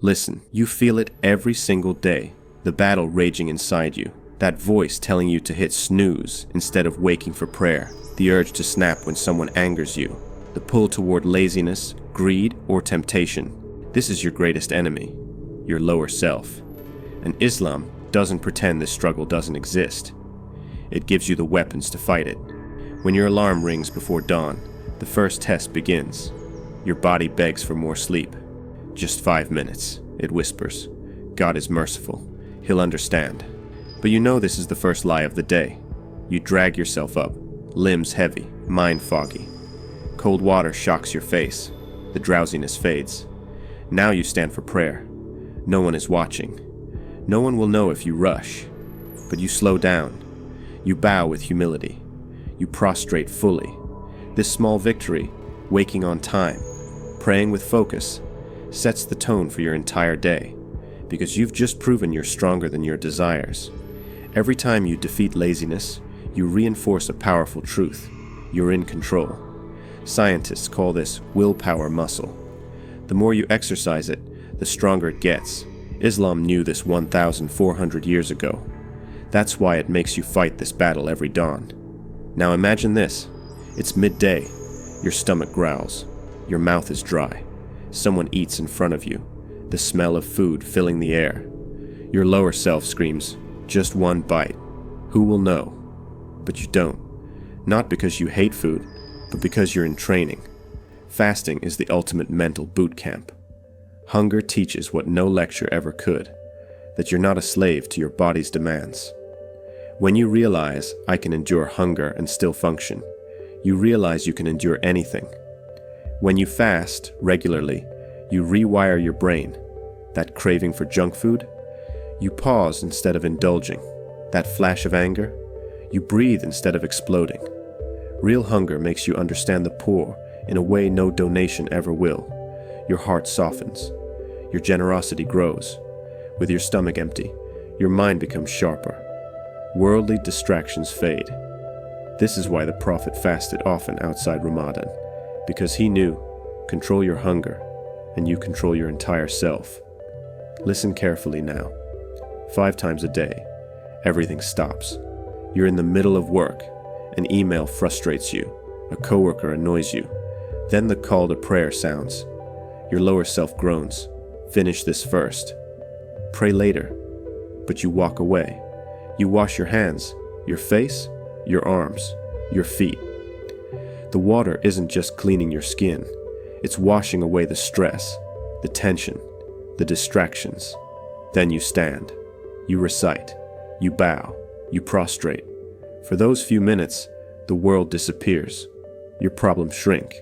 Listen, you feel it every single day. The battle raging inside you. That voice telling you to hit snooze instead of waking for prayer. The urge to snap when someone angers you. The pull toward laziness, greed, or temptation. This is your greatest enemy, your lower self. And Islam doesn't pretend this struggle doesn't exist. It gives you the weapons to fight it. When your alarm rings before dawn, the first test begins. Your body begs for more sleep. Just 5 minutes, it whispers. God is merciful. He'll understand. But you know this is the first lie of the day. You drag yourself up, limbs heavy, mind foggy. Cold water shocks your face. The drowsiness fades. Now you stand for prayer. No one is watching. No one will know if you rush. But you slow down. You bow with humility. You prostrate fully. This small victory, waking on time, praying with focus, sets the tone for your entire day, because you've just proven you're stronger than your desires. Every time you defeat laziness, you reinforce a powerful truth. You're in control. Scientists call this willpower muscle. The more you exercise it, the stronger it gets. Islam knew this 1,400 years ago. That's why it makes you fight this battle every dawn. Now imagine this. It's midday. Your stomach growls. Your mouth is dry. Someone eats in front of you. The smell of food filling the air. Your lower self screams, "Just one bite. Who will know?" But you don't. Not because you hate food, but because you're in training. Fasting is the ultimate mental boot camp. Hunger teaches what no lecture ever could, that you're not a slave to your body's demands. When you realize, I can endure hunger and still function, you realize you can endure anything. When you fast regularly, you rewire your brain. That craving for junk food, you pause instead of indulging. That flash of anger, you breathe instead of exploding. Real hunger makes you understand the poor in a way no donation ever will. Your heart softens. Your generosity grows. With your stomach empty, your mind becomes sharper. Worldly distractions fade. This is why the Prophet fasted often outside Ramadan, because he knew, control your hunger, and you control your entire self. Listen carefully now. 5 times a day, everything stops. You're in the middle of work. An email frustrates you. A coworker annoys you. Then the call to prayer sounds. Your lower self groans. Finish this first. Pray later. But you walk away. You wash your hands, your face, your arms, your feet. The water isn't just cleaning your skin. It's washing away the stress, the tension, the distractions. Then you stand. You recite. You bow. You prostrate. For those few minutes, the world disappears. Your problems shrink.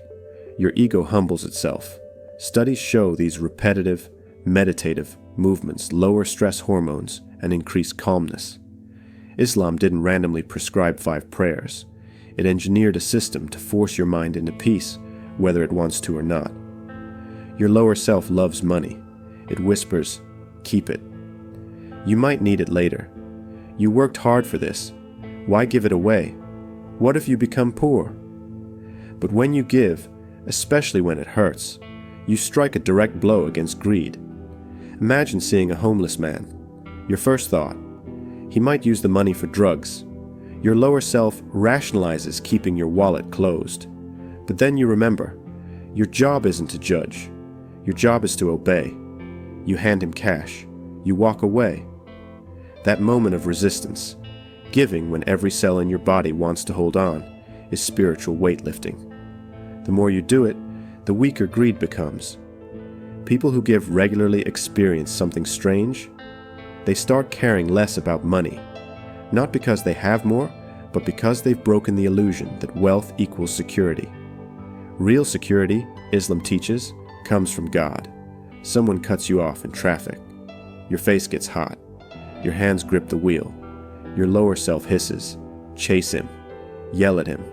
Your ego humbles itself. Studies show these repetitive, meditative movements lower stress hormones and increase calmness. Islam didn't randomly prescribe 5 prayers. It engineered a system to force your mind into peace, whether it wants to or not. Your lower self loves money. It whispers, keep it. You might need it later. You worked hard for this. Why give it away? What if you become poor? But when you give, especially when it hurts, you strike a direct blow against greed. Imagine seeing a homeless man. Your first thought, he might use the money for drugs. Your lower self rationalizes keeping your wallet closed. But then you remember, your job isn't to judge. Your job is to obey. You hand him cash. You walk away. That moment of resistance, giving when every cell in your body wants to hold on, is spiritual weightlifting. The more you do it, the weaker greed becomes. People who give regularly experience something strange. They start caring less about money, not because they have more, but because they've broken the illusion that wealth equals security. Real security, Islam teaches, comes from God. Someone cuts you off in traffic. Your face gets hot. Your hands grip the wheel. Your lower self hisses. Chase him. Yell at him.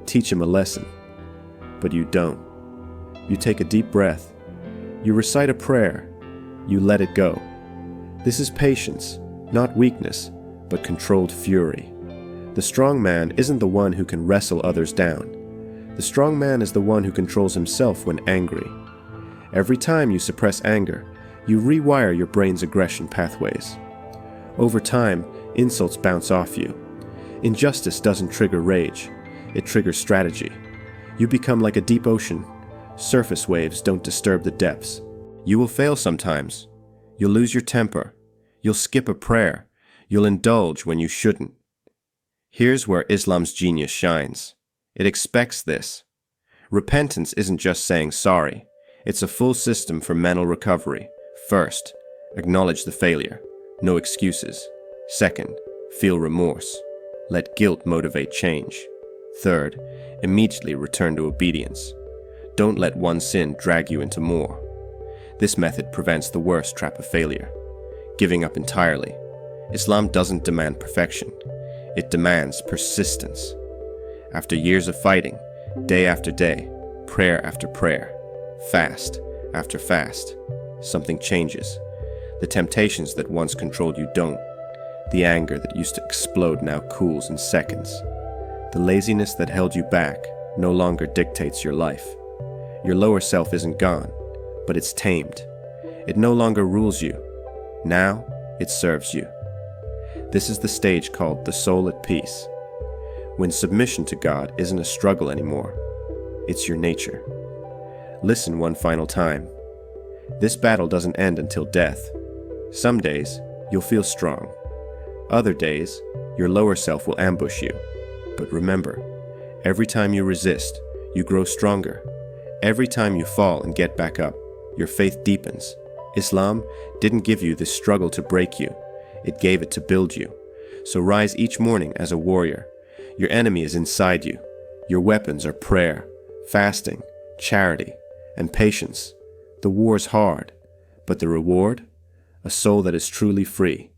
Teach him a lesson. But you don't. You take a deep breath. You recite a prayer. You let it go. This is patience, not weakness, but controlled fury. The strong man isn't the one who can wrestle others down. The strong man is the one who controls himself when angry. Every time you suppress anger, You rewire your brain's aggression pathways. Over time, insults bounce off you. Injustice doesn't trigger rage, it triggers strategy. You become like a deep ocean. Surface waves don't disturb the depths. You will fail sometimes. You'll lose your temper. You'll skip a prayer. You'll indulge when you shouldn't. Here's where Islam's genius shines. It expects this. Repentance isn't just saying sorry. It's a full system for mental recovery. First, acknowledge the failure. No excuses. Second, feel remorse. Let guilt motivate change. Third, immediately return to obedience. Don't let one sin drag you into more. This method prevents the worst trap of failure, giving up entirely. Islam doesn't demand perfection. It demands persistence. After years of fighting, day after day, prayer after prayer, fast after fast, something changes. The temptations that once controlled you don't. The anger that used to explode now cools in seconds. The laziness that held you back no longer dictates your life. Your lower self isn't gone, but it's tamed. It no longer rules you. Now, it serves you. This is the stage called the soul at peace. When submission to God isn't a struggle anymore, it's your nature. Listen one final time. This battle doesn't end until death. Some days, you'll feel strong. Other days, your lower self will ambush you. But remember, every time you resist, you grow stronger. Every time you fall and get back up, your faith deepens. Islam didn't give you this struggle to break you. It gave it to build you. So rise each morning as a warrior. Your enemy is inside you. Your weapons are prayer, fasting, charity, and patience. The war's hard, but the reward? A soul that is truly free.